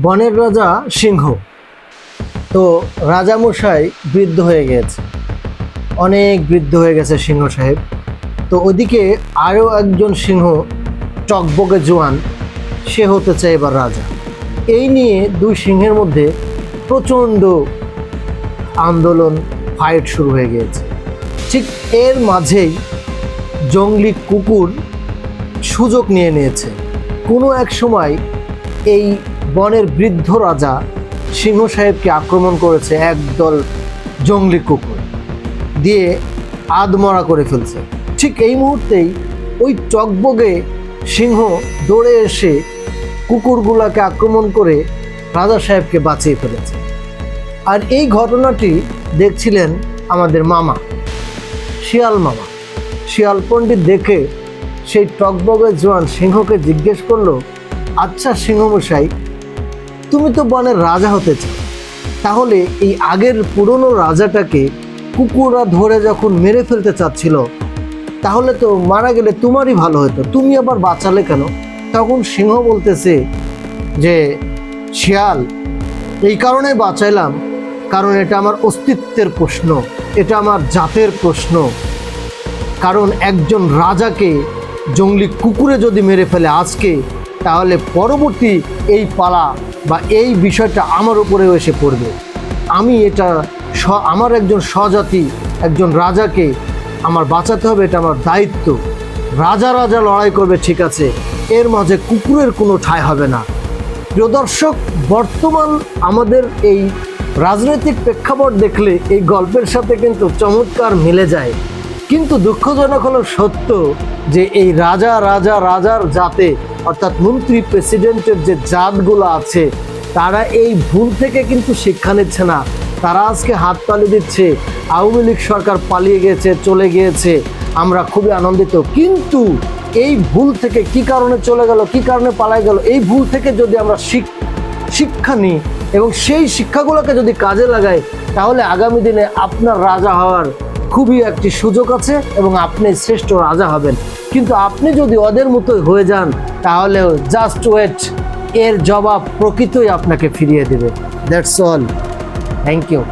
বনের রাজা সিংহ। তো রাজামশাই বৃদ্ধ হয়ে গেছে, অনেক বৃদ্ধ হয়ে গেছে সিংহ সাহেব। তো ওদিকে আরও একজন সিংহ টকবকে জোয়ান, সে হতে চায় এবার রাজা। এই নিয়ে দুই সিংহের মধ্যে প্রচণ্ড আন্দোলন, ফাইট শুরু হয়ে গিয়েছে। ঠিক এর মাঝেই জঙ্গলি কুকুর সুযোগ নিয়ে নিয়েছে। কোনো এক সময় এই বনের বৃদ্ধ রাজা সিংহ সাহেবকে আক্রমণ করেছে একদল জঙ্গলি কুকুর দিয়ে আধমরা করে ফেলছে। ঠিক এই মুহূর্তেই ওই টকবগে সিংহ দৌড়ে এসে কুকুরগুলাকে আক্রমণ করে রাজা সাহেবকে বাঁচিয়ে ফেলেছে। আর এই ঘটনাটি দেখছিলেন আমাদের মামা, শিয়াল মামা। শিয়াল পণ্ডিত দেখে সেই টকবগে জোয়ান সিংহকে জিজ্ঞেস করলো, আচ্ছা সিংহমশাই, তুমি তো বনের রাজা হতে চাও, তাহলে এই আগের পুরনো রাজাটাকে কুকুররা ধরে যখন মেরে ফেলতে চাচ্ছিল, তাহলে তো মারা গেলে তোমারই ভালো হতো, তুমি আবার বাঁচালে কেন? তখন সিংহ বলতেছে যে, শিয়াল, এই কারণে বাঁচাইলাম, কারণ এটা আমার অস্তিত্বের প্রশ্ন, এটা আমার জাতের প্রশ্ন। কারণ একজন রাজাকে জঙ্গলি কুকুরে যদি মেরে ফেলে আজকে, তাহলে পরবর্তী এই পালা বা এই বিষয়টা আমার উপরেও এসে পড়বে। আমি এটা আমার একজন স্বজাতি একজন রাজাকে আমার বাঁচাতে হবে, এটা আমার দায়িত্ব। রাজা রাজা লড়াই করবে ঠিক আছে, এর মাঝে কুকুরের কোনো ঠাঁই হবে না। প্রিয় দর্শক, বর্তমান আমাদের এই রাজনৈতিক প্রেক্ষাপট দেখলে এই গল্পের সাথে কিন্তু চমৎকার মিলে যায়। কিন্তু দুঃখজনক হলো সত্য যে এই রাজার জাতে, অর্থাৎ মন্ত্রী প্রেসিডেন্টের যে জাতগুলো আছে, তারা এই ভুল থেকে কিন্তু শিক্ষা নিচ্ছে না। তারা আজকে হাততালি দিচ্ছে, আওয়ামী লীগ সরকার পালিয়ে গেছে, চলে গিয়েছে, আমরা খুবই আনন্দিত। কিন্তু এই ভুল থেকে কি কারণে চলে গেল, কি কারণে পালিয়ে গেল, এই ভুল থেকে যদি আমরা শিক্ষা নিই এবং সেই শিক্ষাগুলোকে যদি কাজে লাগাই, তাহলে আগামী দিনে আপনার রাজা হওয়ার খুবই একটি সুযোগ আছে এবং আপনি শ্রেষ্ঠ রাজা হবেন। কিন্তু আপনি যদি ওদের মতোই হয়ে যান, তাহলে জাস্ট ওয়েট, এর জবাব প্রকৃতই আপনাকে ফিরিয়ে দেবে। That's all. Thank you.